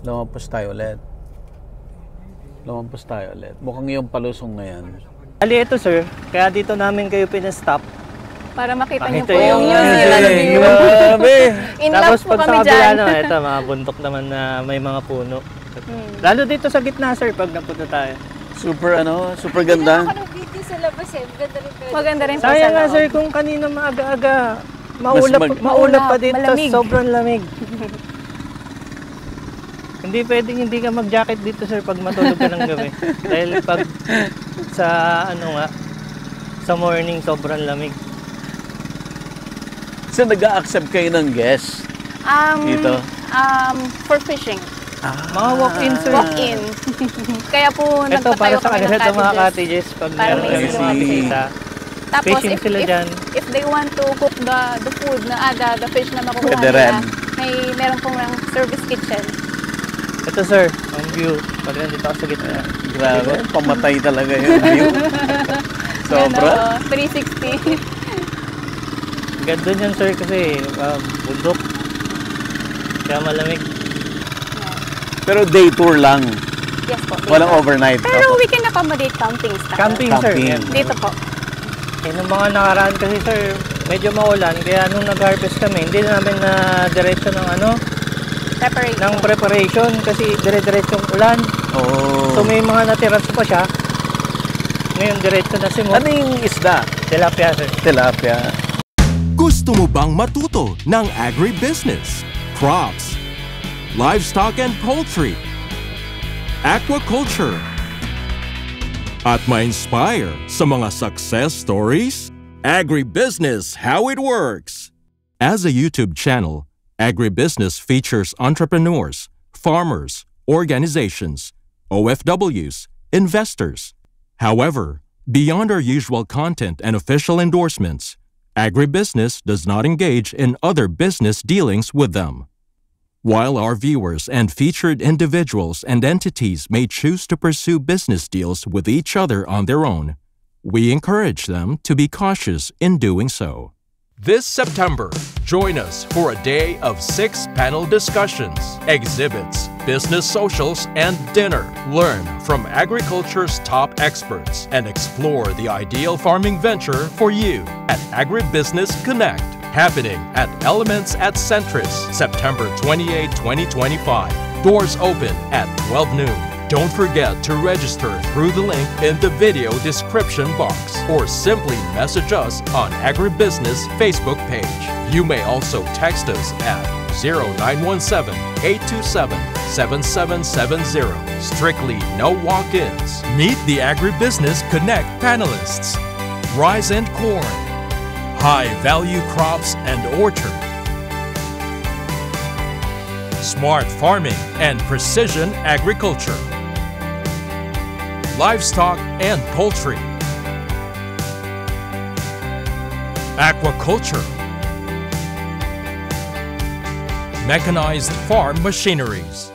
Lumampas tayo ulit. Mukhang yung palusong na yan. Ali, ito sir, kaya dito namin kayo pinastop. Para makita niyo po Ito yung New yung Zealand view. Grabe! In Tapos love po pag kami sa dyan. kabila, ito mga bundok naman na may mga puno. Lalo dito sa gitna sir, pag napunta tayo. Super ganda. Ako ng video sa labas eh. Maganda rin po Sayang sa nga loob. sir, kung kanina maaga-aga, maulap pa dito, malamig. sobrang lamig. Hindi pwedeng hindi ka mag-jacket dito sir pag matulog ka ng gabi. Dahil pag sa morning sobrang lamig. So nag-a-accept kayo ng guests dito? For fishing. Mga walk-in sir. Walk-in. Kaya po Ito para nagpatayo sa kami kanila ng ito mga cottages. cottages pag Para meron may kami easy mga walk-in. bisita. Tapos Fishing sila dyan. if they want to cook the food na the fish na makukuha Pwede rin. nila, meron pong service kitchen. Ito sir, ang view. Pag nandito ako sa gitna. Grabe, pamatay talaga yung view. Sobra. 360. Ganda yan sir kasi bundok. Kaya malamig. Pero day tour lang. Yes po. Walang overnight. Pero we can accommodate camping style. Camping sir. Camping. Yan. Dito po. Nung mga nakaraan kasi sir, medyo maulan. Kaya nung nag-harvest kami, hindi namin na diretso ng preparation kasi dire-diretsong ulan. Oh. So may mga natiras pa siya. Ngayon diretso na simot. Ano yung isda? Tilapia sir. Tilapia. Gusto mo bang matuto ng agribusiness, crops, livestock and poultry, aquaculture, at ma-inspire sa mga success stories? Agribusiness, how it works! As a YouTube channel, Agribusiness features entrepreneurs, farmers, organizations, OFWs, investors. However, beyond our usual content and official endorsements, Agribusiness does not engage in other business dealings with them. While our viewers and featured individuals and entities may choose to pursue business deals with each other on their own, we encourage them to be cautious in doing so. This September, join us for a day of 6 panel discussions, exhibits, business socials, and dinner. Learn from agriculture's top experts and explore the ideal farming venture for you at Agribusiness Connect, happening at Elements at Centris, September 28, 2025. Doors open at 12 noon. Don't forget to register through the link in the video description box or simply message us on Agribusiness Facebook page. You may also text us at 0917-827-7770. Strictly no walk-ins. Meet the Agribusiness Connect panelists. Rice and corn, high-value crops and orchard, smart farming and precision agriculture, livestock and poultry, aquaculture, mechanized farm machineries.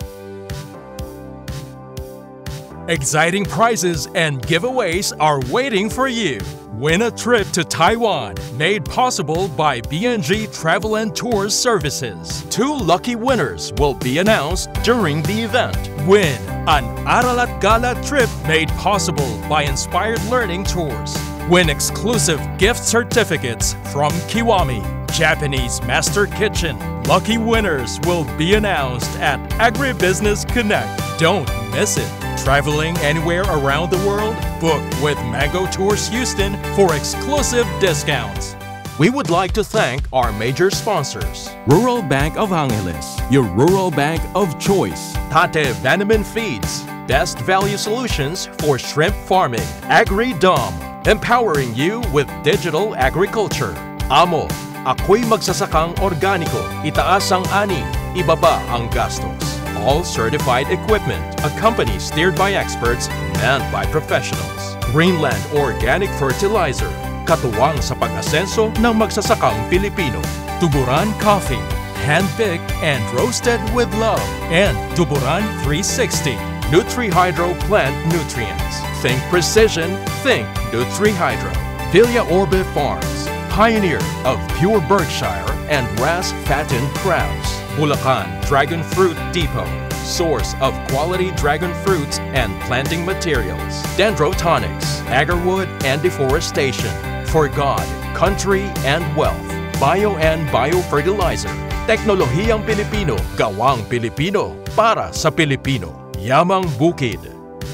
Exciting prizes and giveaways are waiting for you. Win a trip to Taiwan, made possible by BNG Travel and Tours Services. 2 lucky winners will be announced during the event. Win an Aralat Gala trip made possible by Inspired Learning Tours. Win exclusive gift certificates from Kiwami, Japanese Master Kitchen. Lucky winners will be announced at Agribusiness Connect. Don't miss it. Traveling anywhere around the world? Book with Mango Tours Houston for exclusive discounts. We would like to thank our major sponsors. Rural Bank of Angeles, your rural bank of choice. Tate Vandeman Feeds, best value solutions for shrimp farming. AgriDom, empowering you with digital agriculture. Amo, ako'y magsasakang organiko. Itaas ang ani, ibaba ang gastos. All certified equipment, a company steered by experts, manned by professionals. Greenland Organic Fertilizer, katuwang sa pag-asenso ng magsasakang Pilipino. Tuburan Coffee, hand-picked and roasted with love. And Tuburan 360, Nutri-Hydro Plant Nutrients. Think precision, think Nutri-Hydro. Villa Orbe Farms, pioneer of pure Berkshire and grass-fattened crabs. Bulacan Dragon Fruit Depot, source of quality dragon fruits and planting materials. Dendrotonics, agarwood and deforestation. For God, country and wealth. Bio and biofertilizer. Teknolohiyang Pilipino, gawang Pilipino, para sa Pilipino. Yamang Bukid.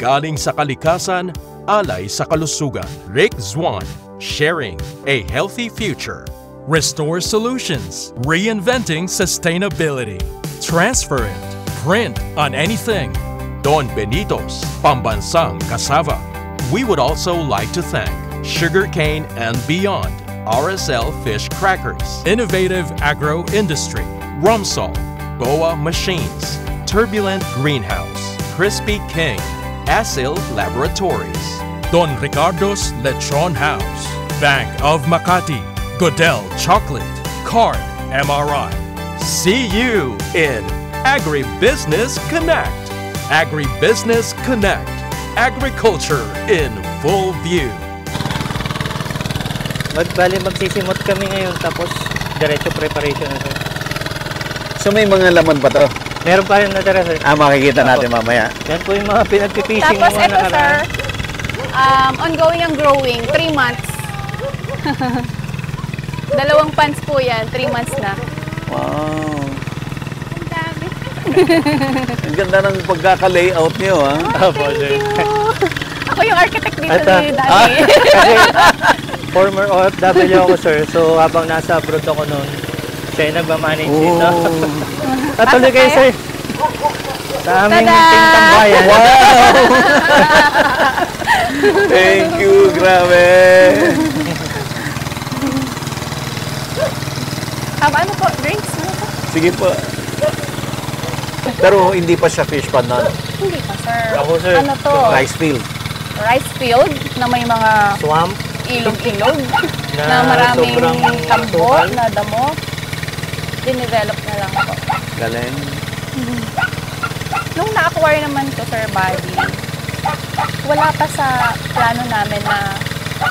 Galing sa kalikasan, alay sa kalusugan. Rick Zwan, sharing a healthy future. Restore Solutions, reinventing sustainability. Transfer it, print on anything. Don Benitos, Pambansang Cassava. We would also like to thank Sugarcane and Beyond, RSL Fish Crackers, Innovative Agro Industry, Rumsol, Boa Machines, Turbulent Greenhouse, Crispy King, Asil Laboratories, Don Ricardo's Lechon House, Bank of Makati, Goodell Chocolate, Card MRI. See you in Agribusiness Connect. Agribusiness Connect. Agriculture in full view. Magsisimot kami ngayon tapos diretso preparation na sir. So may mga laman pa to? Meron pa rin natira sir. Makikita natin mamaya. Yan po yung mga pinagpipishing Tapos ng mga ito, sir, nakaraan. ongoing ang growing, 3 months. 2 pans po yan, 3 months na. Wow. Ang dami. Ang ganda ng pagkaka-layout niyo, ha? Opo, sir. Ako yung architect dito Ito. ni Daddy. Kasi former OFW ako sir, so habang nasa abroad ako noon, siya yung nagmamanage dito. Patuloy kayo sir. Sa aming Tada! tingtambayan. Thank you, grabe. Ano po? Drinks? Ano po? Sige po. Pero hindi pa siya fish pond nun. Hindi pa, sir. Ako, sir. Ano to? Rice field. Rice field na may mga Swamp. ilog-ilog Na na maraming sobrang tambo asukal. na damo. Dinevelop na lang po. Galing. Nung na-acquire naman to, Sir Buddy, wala pa sa plano namin na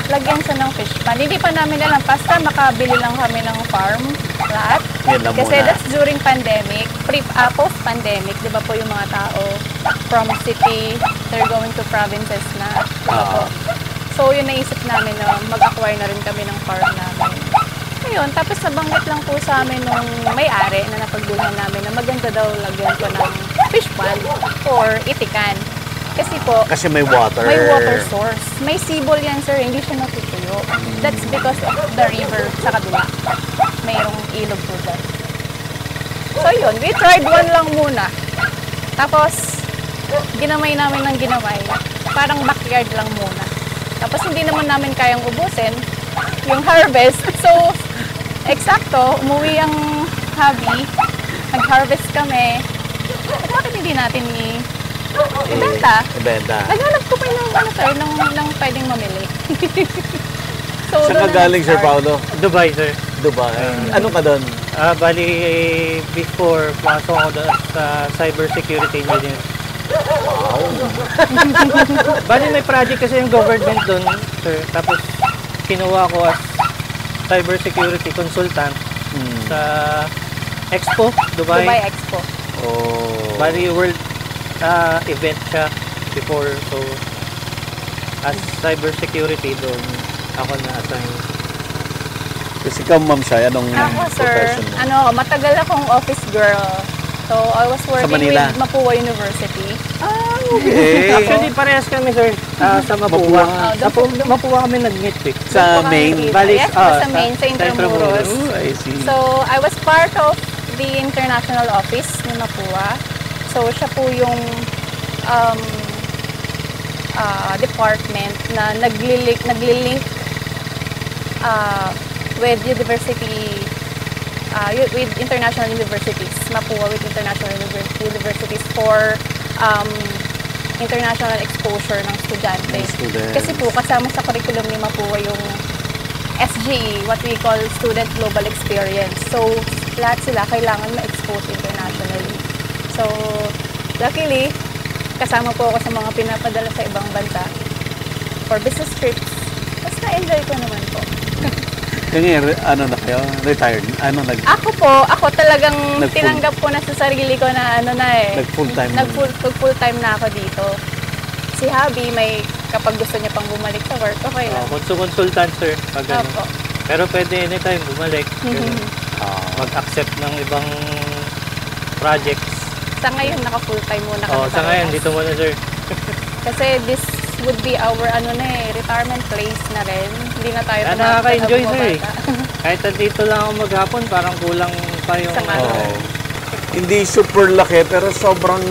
lagyan siya ng fish pond. Hindi pa namin alam. Basta makabili lang kami ng farm lot. Yan lang Kasi muna. that's during pandemic. Post-pandemic, di ba po yung mga tao from city, they're going to provinces na. Di ba po? So yun naisip namin na mag-acquire na rin kami ng farm namin. Ayun, tapos nabanggit lang po sa amin nung may-ari na napagbilhan namin na maganda daw lagyan ko ng fish pond or itikan. Kasi po, Kasi may water. may water source. May sibol yan, sir. Hindi siya natutuyo. That's because of the river sa kabila. Mayroong ilog po dyan. So yun, we tried one lang muna. Tapos, ginamay namin ng ginamay. Parang backyard lang muna. Tapos hindi naman namin kayang ubusin yung harvest. So, eksakto, umuwi ang hubby. Nag-harvest kami. At bakit hindi natin ibenta? Ibenta. Naghanap ko pa ng sir, ng pwedeng mamili. So, Saan ka doon na galing, Sir nag-start. Paulo? Dubai sir. Dubai. Ano ka doon? Bali, before, pasok ako doon sa cybersecurity engineer. Bali, may project kasi yung government doon, sir. Tapos, kinuha ko as cybersecurity consultant sa Expo, Dubai. Dubai Expo. Oh. Bali, world event siya before. So, as cybersecurity doon, ako na-assign. Kasi ikaw, Ma'am Shai, anong Ako, sir, profession mo? matagal akong office girl. So, I was working Manila? with Mapua University. Okay. Actually, parehas kami, sir, sa Mapua. Mapua. Sa Mapua kami nag-meet eh. Sa main? Bali, Yes, sa main, sa Intramuros. Oh, I see. So, I was part of the international office ni Mapua. So, siya po yung department na naglilink with university, with international universities. Mapua with international universities for international exposure ng estudyante. Kasi po, kasama sa curriculum ni Mapua yung SGE, what we call Student Global Experience. So, lahat sila kailangan ma-expose internationally. So, luckily, kasama po ako sa mga pinapadala sa ibang bansa for business trips. Tapos na-enjoy ko naman po. Kaya ano na kayo? Retired? Ano Ako talagang Nag-full- tinanggap ko na sa sarili ko na ano na eh. Nag-full-time na. Nag-full-time na ako dito. Si Habi, kapag gusto niya pang bumalik sa work, okay lang. Consultant, sir. Pag ano. Opo. Pero pwede anytime bumalik. Ganun. Mag-accept ng ibang projects. Sa ngayon, naka-full-time muna kami. Sa ngayon, parehas. dito muna, sir. Kasi this would be our retirement place na rin. Hindi na tayo Nakaka-enjoy, sir. bumabata. Kahit dito lang ako maghapon, parang kulang pa yung... Sa ano. Hindi super laki, pero sobrang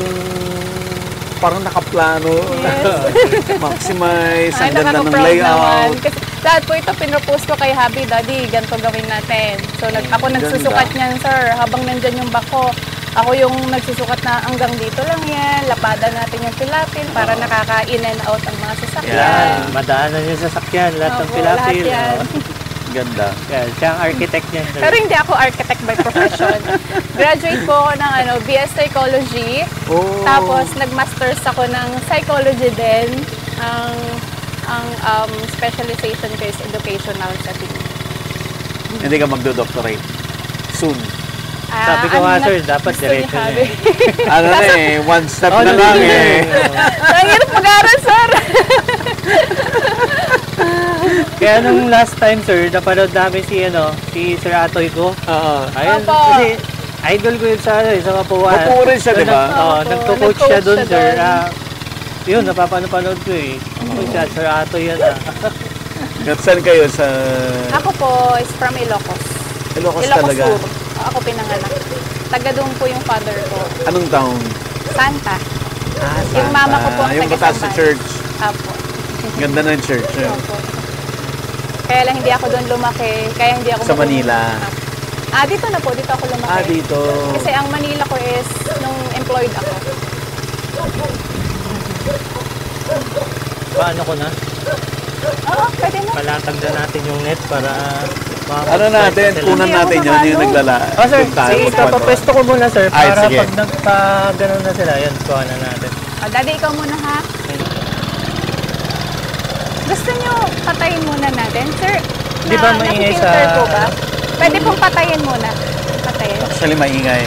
parang nakaplano. Yes. Maximize, Ay, ang ganda ng nakaka-proud layout. naman. Kasi lahat po ito pinropose ko kay Habi, Daddy, ganito gawin natin. So ako nagsusukat niyan, sir. Habang nandyan yung bako, ako yung nagsusukat na hanggang dito lang yan. Lapadan natin yung pilapil para nakaka-in and out ang mga sasakyan. Yan, madaanan yung sasakyan, lahat ng Opo, pilapil. lahat yan. Ganda. Yan, siya ang architect niyan, sir. Pero hindi ako architect by profession. Graduate po ako ng BS Psychology. Oh. Tapos nag-masters ako ng psychology din. Ang specialization ko is educational setting. Hindi ka magdo-doctorate. Soon. Sabi ko nga, sir, dapat gusto ni diretso na Javi. Ano na one step na lang eh. Ang hirap mag-aral, sir. Kaya nung last time, sir, napanood namin si Sir Atoy ko. Ayun, Opo. kasi idol ko yun sa Mapua. Mapua rin siya, di ba? Oo, Opo, nagko-coach siya doon, nag-coach sir. siya Yun, napapanood ko eh. Siya, Sir Atoy yan. Saan kayo sa Ako po is from Ilocos. Ilocos Ilocos talaga? Sur. Ako pinanganak. Taga doon po yung father ko. Anong town? Santa. Yung mama ko po ang Yung taga mataas na Sambales. church. Apo. Ganda ng church. Eh. Opo. Kaya lang hindi ako doon lumaki. Kaya hindi ako Sa Manila? Dito na po. Dito ako lumaki. Dito. Kasi ang Manila ko is nung employed ako. Paano ko na? Oo, pwede na. Palatag na natin yung net para... Ano natin? Kunan natin yun, yung naglala. Sir, Doon tayo sige, magkwento. papapesto ko muna, sir, Ay, para sige. pag nagpa-ganon na sila, yan, kuha na natin. Daddy, ikaw muna ha. Gusto nyo patayin muna natin? Sir, Di ba maingay sa- nakifilter po ba? Pwede pong patayin muna. Patayin. Actually, maingay.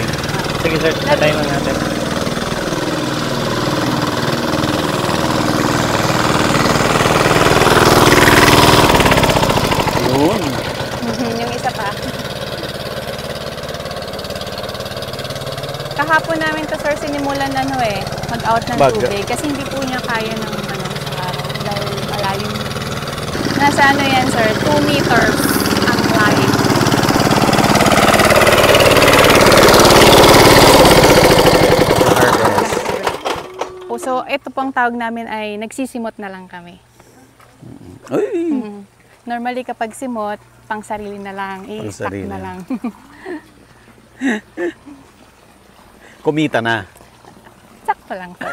Sige, sir, patayin na natin. Yun. Yung isa pa. Kahapon namin to, sir, sinimulan mag-out ng Baga. tubig. Kasi hindi po niya kaya ng sa araw. Dahil malalim. Nasa yan, sir, 2 meters ang lalim. Harvest. So, ito pong tawag namin ay nagsisimot na lang kami. Ay. Normally, kapag simot, pang sarili na lang, i-stack Pang-sarili. na lang. Kumita na. Sakto lang, sir.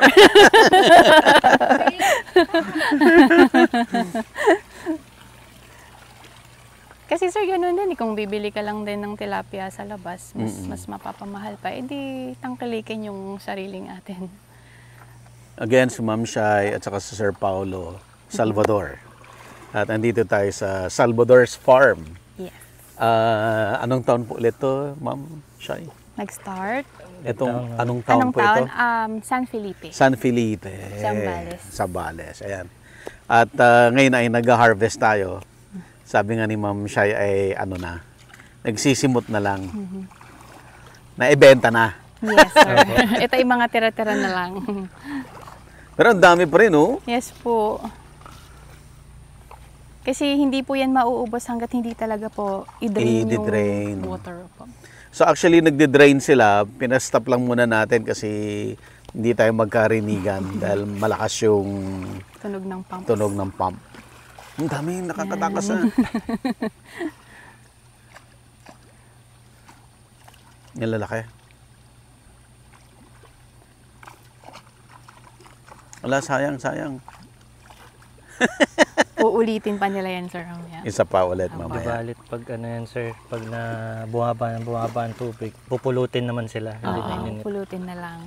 Kasi sir, ganun din. Kung bibili ka lang din ng tilapia sa labas, mas mapapamahal pa. Eh di, tangkilikin yung sariling atin. Again, si Ma'am Shai at saka si Sir Paulo Salvador. At andito tayo sa Salvador's Farm. Yes. Anong taon po ulit to, Ma'am Shai? Nag-start. Itong, anong taon Anong po ito? taon? San Felipe. San Felipe. Zambales. Zambales, ayan. At ngayon ay nag-harvest tayo. Sabi nga ni Ma'am Shai ay nagsisimot na lang. Naibenta na. Yes, sir. Ito yung mga tira-tira na lang. Pero ang dami pa rin, oh. Yes po. Kasi hindi po yan mauubos hanggat hindi talaga po i-drain I-drain. yung water po. So actually nagde-drain sila, pinastop lang muna natin kasi hindi tayo magkarinigan dahil malakas yung Tunog ng pump. tunog ng pump. Ang dami, nakakatakas na. Yung lalaki. Wala, sayang. Uulitin pa nila yan, sir. Mamaya. Isa pa ulit mamaya. Balit pag yan, sir, pag na bumaba ang tubig, pupulutin naman sila. Hindi na Oo, ininit. pulutin na lang.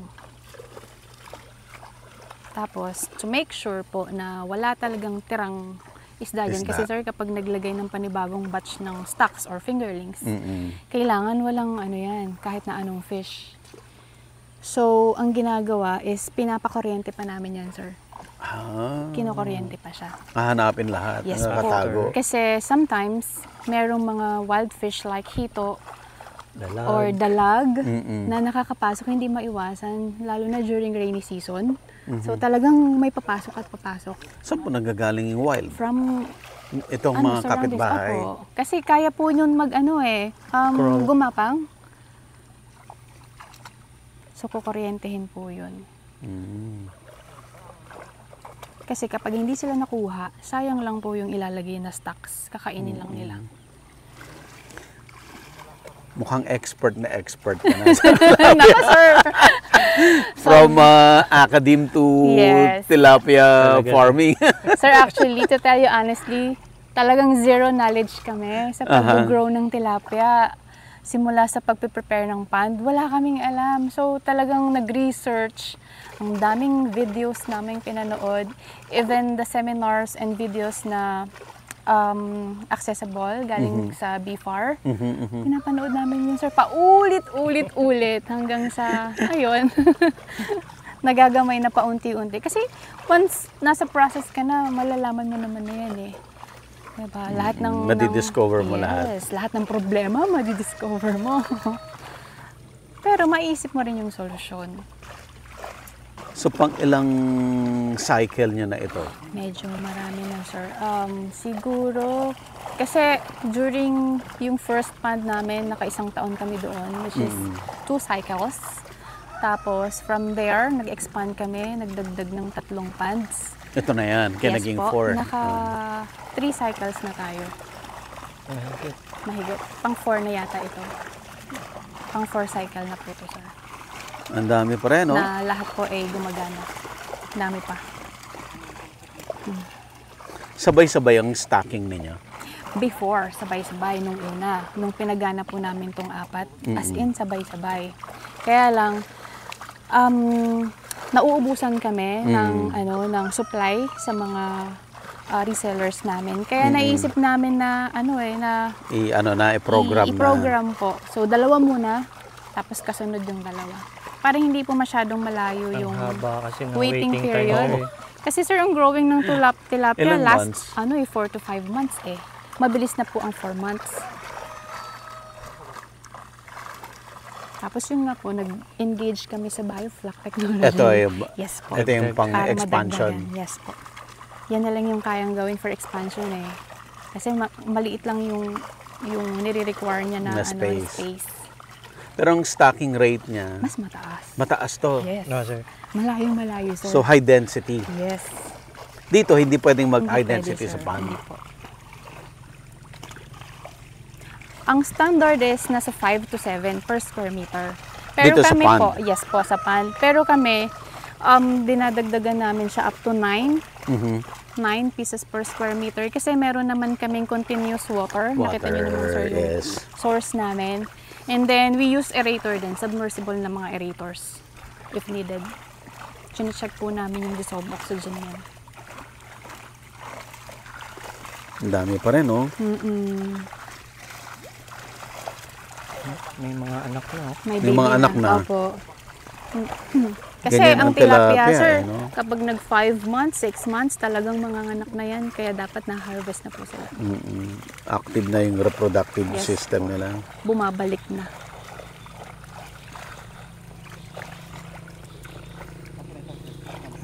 Tapos, to make sure po na wala talagang tirang isda dyan. Isda. Kasi sir, kapag naglagay ng panibagong batch ng stocks or fingerlings, kailangan walang ano yan, kahit na anong fish. So, ang ginagawa is pinapakuryente pa namin yan, sir. Kinukuryente pa siya. Hahanapin lahat. Yes po. Nakatago. Kasi sometimes, merong mga wild fish like hito Dalag. or dalag na nakakapasok, hindi maiwasan, lalo na during rainy season. So talagang may papasok at papasok. Saan po nanggagaling yung wild? From Itong mga surroundings. kapitbahay. Opo. Kasi kaya po yun gumapang. So kukuryentehin po yun. Kasi kapag hindi sila nakuha, sayang lang po yung ilalagay na stocks. Kakainin lang nila. Mukhang expert na ka na. Naka, sir! From academe to Yes. tilapia farming. Sir, actually, to tell you honestly, talagang zero knowledge kami sa pag-grow ng tilapia. Simula sa pag-prepare ng pond, wala kaming alam. So, talagang nag-research. Ang daming videos namin pinanood. Even the seminars and videos na accessible galing sa BFAR. Pinapanood namin yun, sir, paulit-ulit hanggang sa, ayun, nagagamay na paunti-unti. Kasi once nasa process ka na, malalaman mo naman na yan eh. Diba? Lahat ng... Madidiscover mo lahat. Yes, lahat ng problema, madidiscover mo. Pero maiisip mo rin yung solusyon. So, pang ilang cycle nyo na ito? Medyo marami na, sir. Siguro, kasi during yung first pond namin, naka-1 taon kami doon, which is 2 cycles. Tapos, from there, nag-expand kami, nagdagdag ng 3 ponds. Ito na yan, kaya naging 4. Naka 3 cycles na tayo. Mahigit. Pang 4 na yata ito. Pang 4 cycle na po ito, sir. Ang dami pa rin, no? Na lahat po ay gumagana. Dami pa. Sabay-sabay ang stocking ninyo. Before, sabay-sabay nung una. Nung pinagana po namin tong 4, as in sabay-sabay. Kaya lang, nauubusan kami ng supply sa mga resellers namin. Kaya naisip namin na i-program i-program po. So 2 muna, tapos kasunod yung 2. Para hindi po masyadong malayo yung haba kasi ng waiting waiting period. time. Kasi sir, ang growing ng tilapia Ilang last months? 4 to 5 months eh. Mabilis na po ang 4 months. Tapos yun nga po, nag-engage kami sa biofloc technology. Ito yes po. Ito yung Para pang-expansion. madagdagan. Yes po. Yan na lang yung kayang gawin for expansion eh. Kasi maliit lang yung nire-require niya na space. Pero ang stocking rate niya, Mas mataas. mataas to. Yes. No, sir. Malayo, sir. So high density. yes. Dito, hindi pwedeng mag-high Hindi density pwede, sa sir. pond. Hindi po. Ang standard is nasa 5 to 7 per square meter. Pero Dito sa kami pond? po, yes po, sa pond. Pero kami, dinadagdagan namin siya up to 9 pieces per square meter. Kasi meron naman kaming continuous water. Nakita niyo naman, sir, yung yes. source namin. And then, we use aerator din, submersible na mga aerators if needed. Chine-check po namin yung dissolved oxygen yan. Ang dami pa rin, no? May mga anak na. May May mga baby anak na. Opo. Kasi Ganyan ang ang tilapia, tilapia, sir, no? kapag nag 5 months, 6 months, talagang mga anak na yan. Kaya dapat na-harvest na po sila. Active na yung reproductive Yes. system nila. Bumabalik na.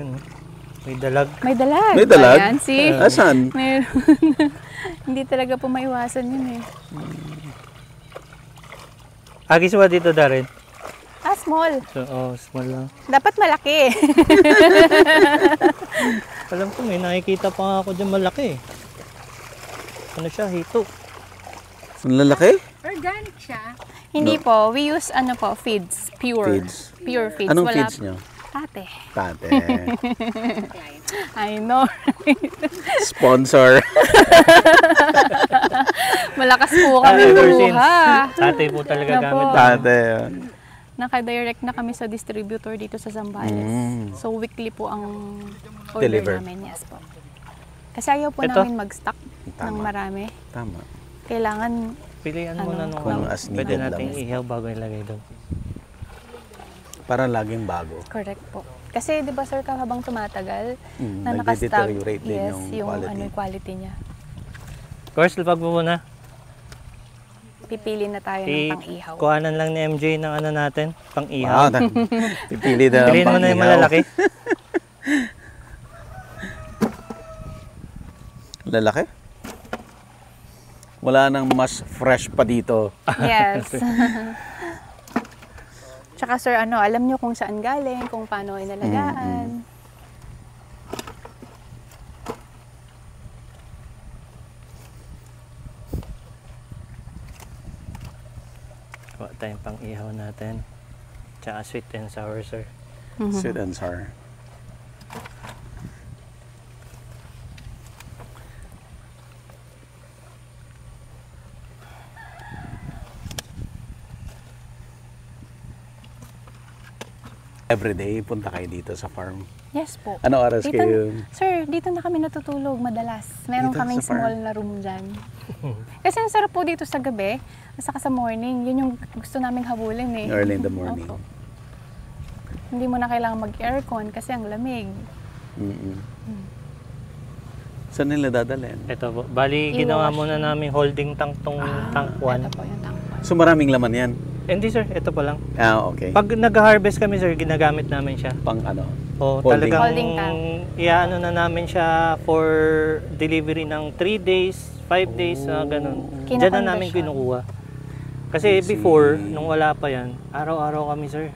Yun, may dalag. May dalag. May dalag? Ayan, see? Asan? Meron. Hindi talaga po maiwasan yun eh. Agis ba dito, Darren? Small. So, small lang. Dapat malaki. Alam ko, may nakikita pa nga ako dyan malaki. Ano siya, hito. Ang lalaki? Organic siya. Hindi po. We use feeds. Pure. Feeds. Pure feeds. Anong feeds nyo? Tate. Tate. I know. Sponsor. Malakas po kami Ever since, buha. tatay po talaga Napo. gamit. Tate. Naka-direct na kami sa distributor dito sa Zambales. So weekly po ang order Deliver. namin. Yes po. Kasi ayaw po Ito? namin mag-stock ng Tama. marami. Tama. Kailangan, Pilihan muna nung Kung as pwede needed nating lang. ihaw bago ilagay doon. Para laging bago. correct po. Kasi di ba sir, habang tumatagal, na nagde-deteriorate din yes, yung quality. ano, quality niya. Of course, lapag mo muna. Pipili na tayo ng pang-ihaw. Kuhanan lang ni MJ ng ano natin, pang Wow, ihaw. pipili na Piliin mo na yung malalaki. Lalaki? Wala nang mas fresh pa dito. Yes. Tsaka sir, ano, alam nyo kung saan galing, kung paano inalagaan. Kuha tayong pang ihaw natin. Tsaka sweet and sour, sir. Sweet and sour. Everyday, punta kayo dito sa farm. Yes po. Ano oras Dito, kayo? sir, dito na kami natutulog madalas. Meron Dito kaming sa farm? small na room dyan. Kasi ang sarap po dito sa gabi, at saka sa morning. Yun yung gusto naming habulin eh. Early in the morning. Opo. Hindi mo na kailangan mag-aircon kasi ang lamig. Saan nila dadalhin? Ito po. Bali, I-wash. ginawa muna namin holding tank tong tank 1. Ito po yung tank 1. So maraming laman yan? Hindi sir, ito pa lang. Ah, okay. Pag nag-harvest kami sir, ginagamit namin siya. Pang ano? O Holding. talagang Holding tank. iaano na namin siya for delivery ng 3 days, 5 days, ganun. Diyan na namin Kinakondisyon. kinukuha. Kasi before, nung wala pa yan, araw-araw kami sir.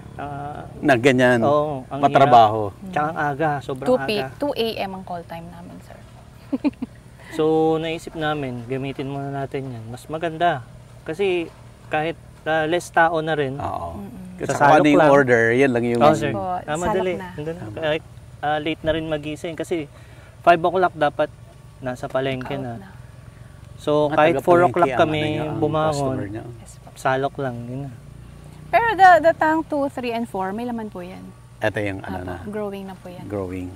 Na ganyan? Oo, ang Matrabaho? hirap. Tsaka ang aga, sobrang aga. 2 a.m. ang call time namin, sir. So naisip namin, gamitin muna natin yan. Mas maganda. Kasi kahit less tao na rin. Oo. Sa Sa kung ano salok yung lang. order, yan lang yung... Oh, sir. Po, Madali. salok na. Andun na. Kahit late na rin magising kasi 5 o'clock dapat nasa palengke Out na. na. So Mga kahit 4 taga-palengke o'clock ang kami ano niya, ang bumangon, customer niya. Yes po. salok lang. Yun na. Pero the tank 2, 3, and 4, may laman po yan. Ito yung ano Apo, na, growing na po yan. growing.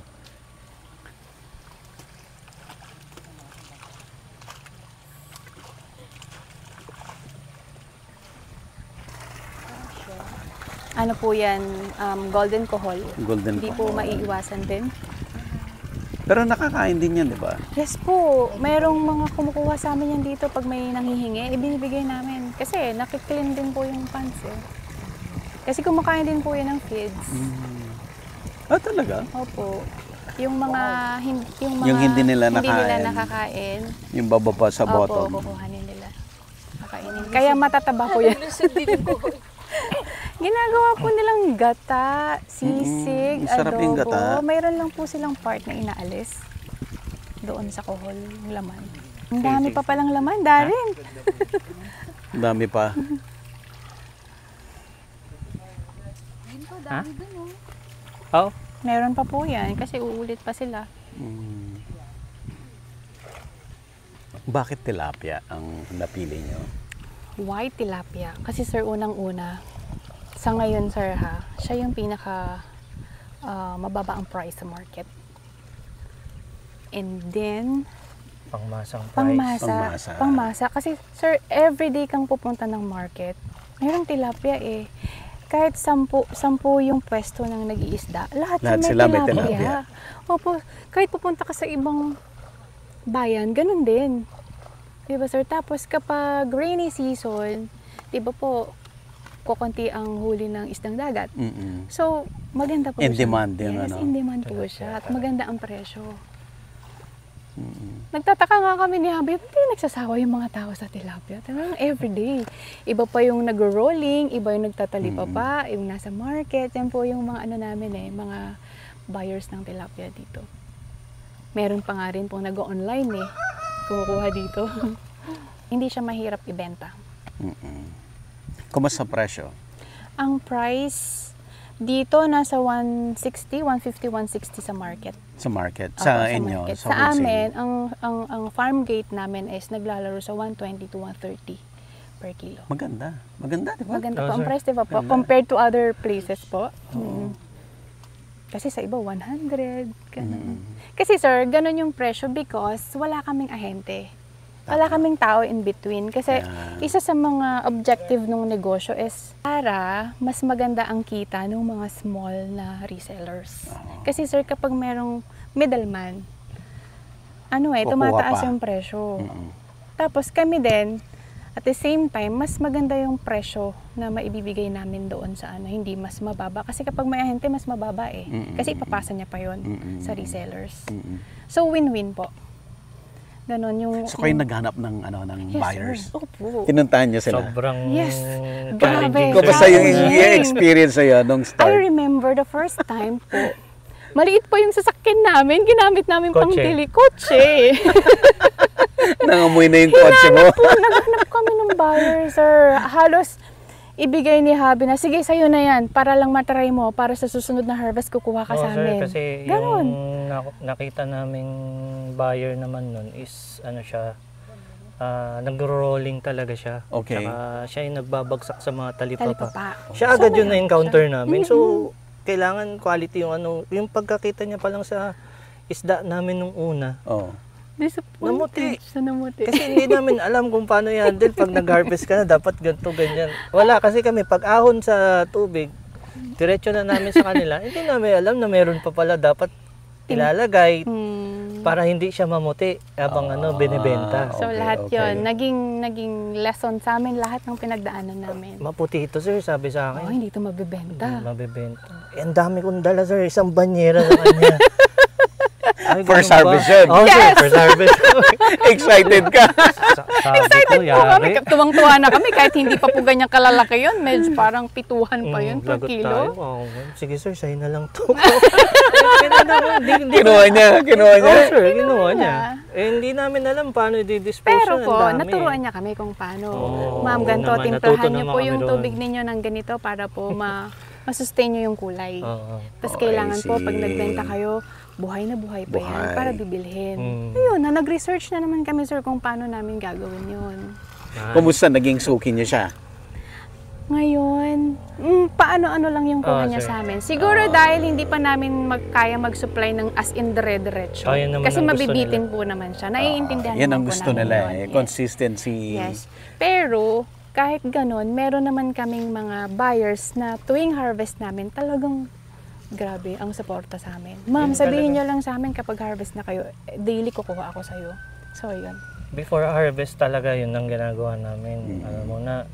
Ano po yan, golden kohol. Golden Hindi po kohol. maiiwasan din. Pero nakakain din yan, di ba? Yes po, mayroong mga kumukuha sa amin yan dito pag may nanghihingi, ibinibigay namin. Kasi nakiklin din po yung pants eh. Kasi kumakain din po yan ng feeds. Ah, talaga? Opo. Yung mga, yung mga Yung hindi nila hindi nila nakain. nakakain. Yung bababa sa bottom. Opo, kukuhanin nila. Kakainin. Kaya matataba po yan. Ginagawa po nilang gata, sisig, Mm, sarap yung adobo. gata. Mayroon lang po silang part na inaalis doon sa kohol, yung laman. Ang dami pa palang laman, Darren. Ang dami pa. Ha? Oh, Meron pa po yan kasi uulit pa sila. Bakit tilapia ang napili nyo? White tilapia. Kasi sir, unang-una, sa ngayon sir ha, siya yung pinaka mababa ang price sa market. And then, pangmasang price. pangmasa. Pangmasa. Kasi sir, everyday kang pupunta ng market, mayroong tilapia eh. Kahit 10 yung pwesto ng nag-iisda, lahat Sila may tilapia. tilapia. Opo, kahit pupunta ka sa ibang bayan, ganun din. Diba sir? Tapos kapag rainy season, diba po, kukunti ang huli ng isdang dagat. Mm-mm. So, maganda po In siya. demand yung yes, ano. in demand po siya. At maganda ang presyo. Nagtataka nga kami ni Habi, hindi nagsasawa yung mga tao sa tilapia. Talagang everyday. Iba pa yung nag-rolling, iba yung nagtatalipa pa, yung nasa market. Yan po yung mga ano namin eh, mga buyers ng tilapia dito. Meron pa nga rin pong nag-online eh, kumukuha dito. Hindi siya mahirap ibenta. Kumusta presyo? Ang price dito nasa 150, 160 sa market. Sa market? Opo, Sa inyo? market. Sa Sa wholesale? amin, ang farm gate namin is naglalaro sa 120 to 130 per kilo. Maganda. Maganda, di ba? Maganda Oh, po ang sir. price, di ba po? Ganda. Compared to other places po. Kasi sa iba, 100. Ganun. Kasi sir, ganun yung presyo because wala kaming ahente. Wala kaming tao in between. Kasi isa sa mga objective ng negosyo is para mas maganda ang kita ng mga small na resellers. Kasi sir, kapag merong middleman, tumataas yung presyo. Tapos kami din, at the same time, mas maganda yung presyo na maibibigay namin doon sa hindi mas mababa. Kasi kapag may ahente, mas mababa eh. Kasi ipapasa niya pa yon sa resellers. So, win-win po. Ganon yung... So, kayo naghanap ng buyers? Sir. Opo. Pinuntahan niyo sila? Sobrang Grabe. challenging. Kumusta yung Challenging. experience sa'yo nung start? I remember the first time po, maliit pa yung sasakyan namin, ginamit namin pang kotse. Nangamoy na yung kotse mo? Naghanap kami ng buyer, sir. Halos ibigay ni Habi na, sige, sa'yo na yan, para lang matry mo, para sa susunod na harvest kukuha ka sa amin. Sir, kasi Ganon. yung nakita naming buyer naman nun is, nagro-rolling talaga siya. Okay. Saka siya yung nagbabagsak sa mga talipapa. Talipapa. Siya agad yun na-encounter namin. So, kailangan quality yung pagkakita niya pa lang sa isda namin nung una. Disappointed. Namuti. Kasi hindi namin alam kung paano i-handle pag nag-harvest ka na, dapat ganito, ganyan. Wala, kasi kami, pag ahon sa tubig, diretso na namin sa kanila, hindi namin alam na meron pa pala dapat ilalagay para hindi siya mamuti habang binibenta. So, lahat yon naging lesson sa amin, lahat ng pinagdaanan namin. Maputi ito, sir, sabi sa akin. Hindi ito mabibenta. Mabibenta. Ang dami kong dala, sir. Isang banyera sa kanya. First harvest yun. Sir, first harvest. Excited ka? Excited po kami. Tuwang-tuwa na kami kahit hindi pa po ganyang kalalaki yun. Medyo parang pituhan pa yun per kilo. Sige, sir, sa'yo na lang to. Kinuha niya. Sir, kinuha niya. Hindi namin alam paano i-dispose. Pero po, naturuan niya kami kung paano. Ma'am, ganito, timplahan niyo po yung tubig ninyo ng ganito para po masustain nyo yung kulay. Tapos kailangan po, pag nagbenta kayo, buhay na buhay pa yan para bibilhin. Ayun, nag-research na naman kami, sir, kung paano namin gagawin yun. Kumusta naging suki niya siya? Ngayon, paano-ano lang yung kuha niya sa amin. Siguro dahil hindi pa namin kaya mag-supply ng as in dire-diretso. Kasi mabibitin po naman siya. Naiintindihan yan naman ang po gusto namin nila yun. Consistency. Yes. Pero, kahit ganon, meron naman kaming mga buyers na tuwing harvest namin, talagang grabe ang suporta sa amin. Ma'am, sabihin nyo lang sa amin kapag harvest na kayo, daily kukuha ako sa'yo. So, yun. Before harvest talaga yun ang ginagawa namin. Alam mo na,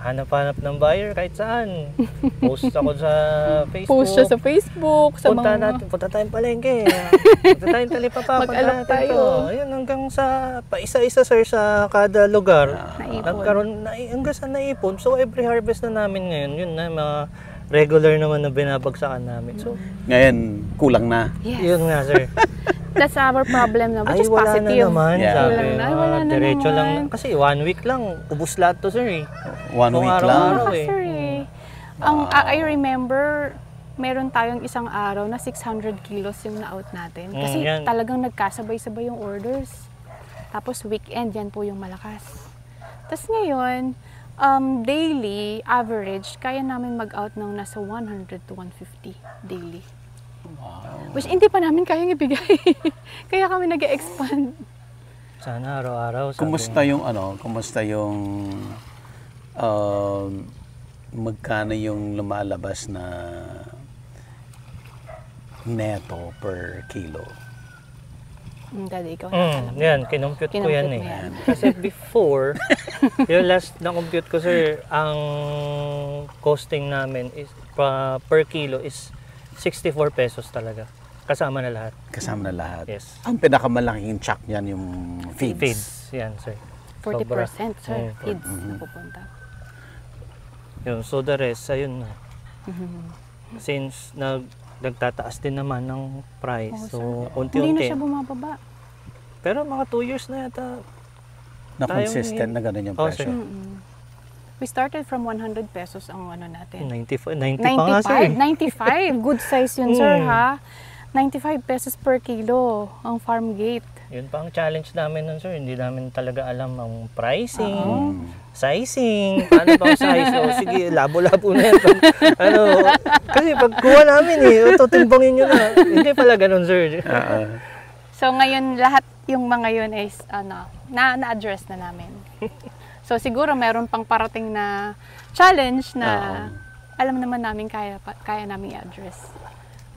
hanap-hanap ng buyer kahit saan. Post ako sa Facebook. Post siya sa Facebook. Punta tayong palengke. Punta tayong talipapa. Mag-alok tayo. Ayun, hanggang sa paisa-isa, sir, sa kada lugar. Naipon. Hanggang sa naipon. So, every harvest na namin ngayon, yun na, mga regular naman na binabagsakan namin. So, ngayon, kulang na. Yes. yun nga, sir. That's our problem na, which is wala positive. na naman, sabi. Wala na Diretso naman. lang. Kasi 1 week lang, ubus lahat to, sir. 1 week lang. araw-araw, Sir, I remember, meron tayong isang araw na 600 kilos yung na-out natin. Kasi yan. talagang nagkasabay-sabay yung orders. Tapos weekend, yan po yung malakas. Tapos ngayon, daily, average, kaya namin mag-out ng nasa 100 to 150 daily. Wow. Which hindi pa namin kayang ibigay. Kaya kami nag-expand. Sana araw-araw. Kumusta yung magkano yung lumalabas na neto per kilo? Daddy, ikaw na alam. Yan, kinumpute ko yan Kinumpute eh. mo yan. Kasi before, yung last na compute ko, sir, ang costing namin is per kilo is 64 pesos talaga. Kasama na lahat. Kasama na lahat. Yes. Ang pinakamalaking chunk niyan yung feeds. Feeds. Yan, sir. 40%, sir, feeds na pupunta. Yun, so the rest, ayun na. Since nagtataas din naman ng price, so Hindi na unti-unti. siya bumababa. Pero mga 2 years na yata. Na consistent na ganun yung presyo. We started from 100 pesos ang ano natin. 90 pa nga, sir. 95. Good size yun, sir, ha? 95 pesos per kilo ang farm gate. Yun pa ang challenge namin nun, sir. Hindi namin talaga alam ang pricing, sizing, paano ba ang size? O sige, labo-labo na yan. Kasi pagkuha namin tutimbangin nyo na. Hindi pala ganun, sir. So ngayon, lahat yung mga yun is, na-address na namin. So siguro meron pang parating na challenge na alam naman namin kaya namin i-address.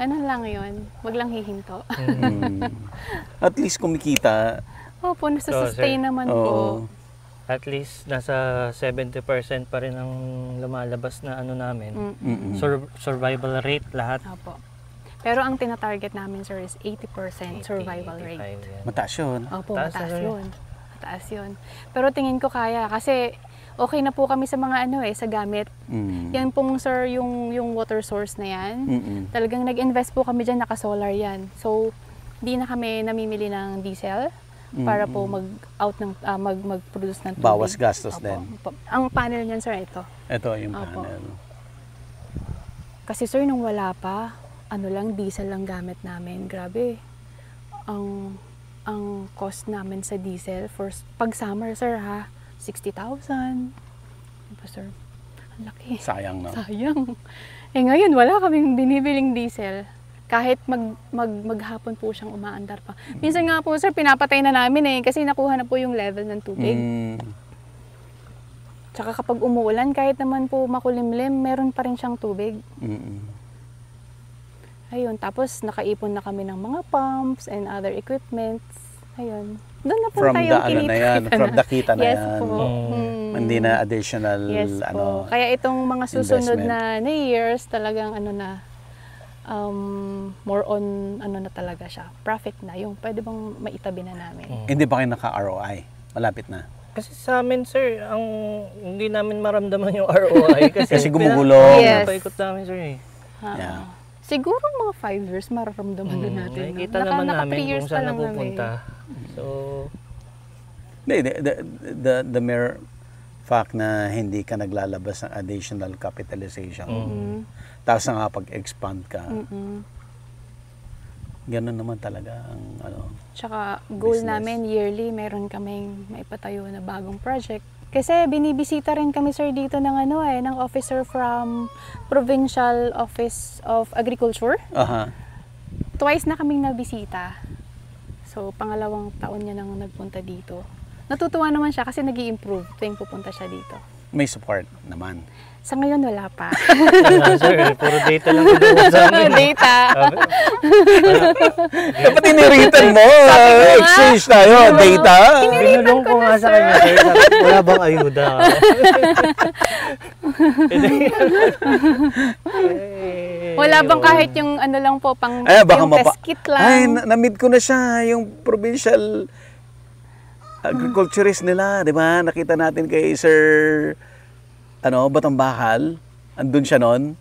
Ganun lang yun. Wag lang hihinto. At least kumikita. Opo, nasa-sustain naman po. At least nasa 70% pa rin ang lumalabas na namin. Survival rate lahat. Opo. Pero ang tinatarget namin, sir, is 80% survival rate. Mataas yun. Opo, mataas yun. Mataas yun. Pero tingin ko kaya kasi okay na po kami sa mga sa gamit. Yan pong, sir, yung water source na yan. Talagang nag-invest po kami dyan, naka-solar yan. So, di na kami namimili ng diesel para po mag-produce ng tubig. Bawas gastos din. Ang panel niyan, sir, ito. Ito yung panel. Kasi, sir, nung wala pa, diesel lang gamit namin. Grabe. Ang cost namin sa diesel pag summer, sir, 60,000. Diba, sir? Ang laki. Sayang, no? Sayang. Ngayon, wala kaming binibiling diesel. Kahit maghapon po siyang umaandar pa. Minsan nga po, sir, pinapatay na namin kasi nakuha na po yung level ng tubig. Tsaka kapag umuulan, kahit naman po makulimlim, meron pa rin siyang tubig. Ayun, tapos nakaipon na kami ng mga pumps and other equipments. Ayun. Doon na po tayo From the kita na yes yan. Po. Hindi na additional yes po. Kaya itong mga susunod na years talagang more on na talaga siya. Profit na yung pwede bang maitabi na namin. Hindi ba kayo naka-ROI? Malapit na. Kasi sa amin, sir, hindi namin maramdaman yung ROI kasi gumugulong. Yes. Paikot namin, sir. Yeah. Siguro mga 5 years mararamdaman din natin. Nakikita naman namin kung saan napupunta. So, the mere fact na hindi ka naglalabas ng additional capitalization, tapos nakapag-expand ka, ganun naman talaga ang Tsaka goal business. namin yearly, meron kaming maipatayo na bagong project. Kasi binibisita rin kami, sir, dito ng ng officer from Provincial Office of Agriculture. Twice na kaming nabisita. So, pangalawang taon niya nang nagpunta dito. Natutuwa naman siya kasi nag-i-improve tuwing pupunta siya dito. May support naman. Sa ngayon, wala pa. sir, puro data lang kinuha sa amin. Data. Dapat iniritan mo. Exchange tayo. Data. Binulong ko nga sa kanya, sir. Wala bang ayuda? Wala bang kahit yung lang po, pang baka yung test kit lang? Ay, na-meet ko na siya. Yung provincial agriculturist nila. Di ba? Nakita natin kay Sir Batambakal. Andun siya nun.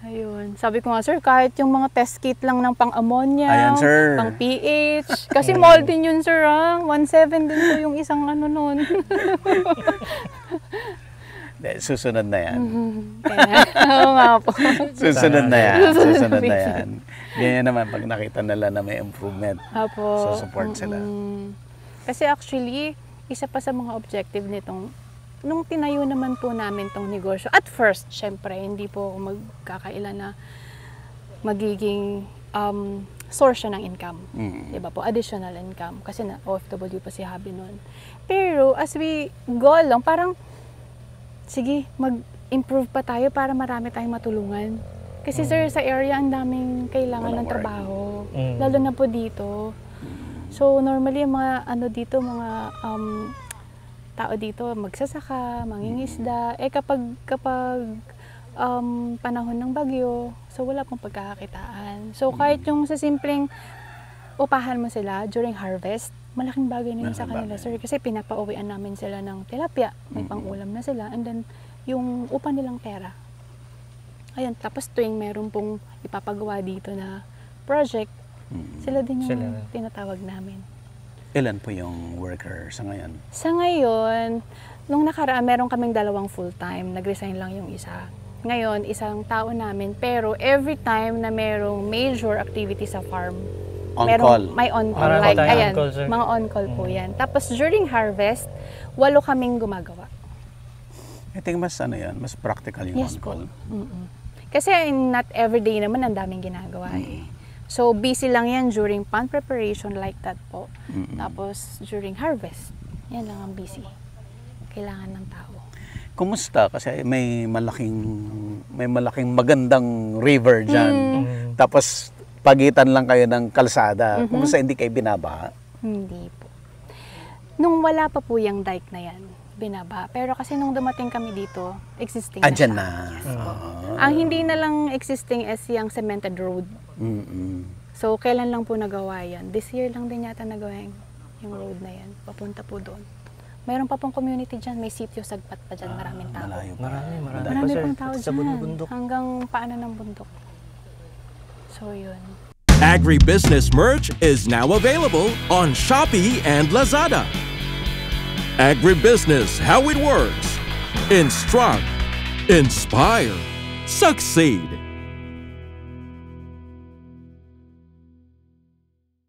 Ayun. Sabi ko nga, sir, kahit yung mga test kit lang ng pang-ammonia, Ayan, sir. pang pH. Kasi mold din yun, sir, 1.7 din po yung isang nun. Susunod na yan. Oo nga po. Susunod na yan. Susunod na yan. Ganyan naman pag nakita nila na may improvement. Apo. So support sila. Kasi actually, isa pa sa mga objective nitong nung tinayo naman po namin tong negosyo, at first, syempre, hindi po ako magkakaila na magiging source siya ng income. Diba po? Additional income. Kasi na OFW pa si Habi nun. Pero, as we go along, parang, sige, mag-improve pa tayo para marami tayong matulungan. Kasi sir, sa area, ang daming kailangan ng trabaho. Lalo na po dito. So, normally, mga dito, mga tao dito, magsasaka, mangingisda. Kapag panahon ng bagyo, so wala pong pagkakakitaan. So kahit yung sa simpleng upahan mo sila during harvest, malaking bagay na yun sa kanila, sir. Kasi pinapauwian namin sila ng tilapia, may pang-ulam na sila, and then yung upa nilang pera. Ayun, tapos tuwing meron pong ipapagawa dito na project, sila din yung tinatawag namin. Ilan po yung worker sa ngayon? Sa ngayon, nung nakaraan, meron kaming 2 full-time. Nag-resign lang yung isa. ngayon, isang tao namin, pero every time na merong major activity sa farm, On-call. may on-call. Marami Like, tayong ayan, on-call, sir. mga on-call po yan. Tapos during harvest, 8 kaming gumagawa. I think mas mas practical yung Yes po. on-call. Kasi not everyday naman ang daming ginagawa eh. So busy lang yan during pond preparation like that po. Tapos during harvest, yan lang ang busy. Kailangan ng tao. Kumusta? Kasi may malaking magandang river dyan. Tapos pagitan lang kayo ng kalsada. Kumusta hindi kayo binabaha? Hindi po. Nung wala pa po yung dike na yan, binaba. Pero kasi nung dumating kami dito, existing na Andyan siya. na. Yes po. Ang hindi na lang existing is yung cemented road. So, kailan lang po nagawa yan? This year lang din yata nagawa yung road na yan. Papunta po doon. Mayroon pa pong community dyan. May sitio Sagpat pa dyan. Maraming tao. Malayo pa. Marami sir. pong tao Sa dyan. bundok. Hanggang paanan ng bundok. So, yun. Agribusiness merch is now available on Shopee and Lazada. Agribusiness, how it works. Instruct, inspire, succeed.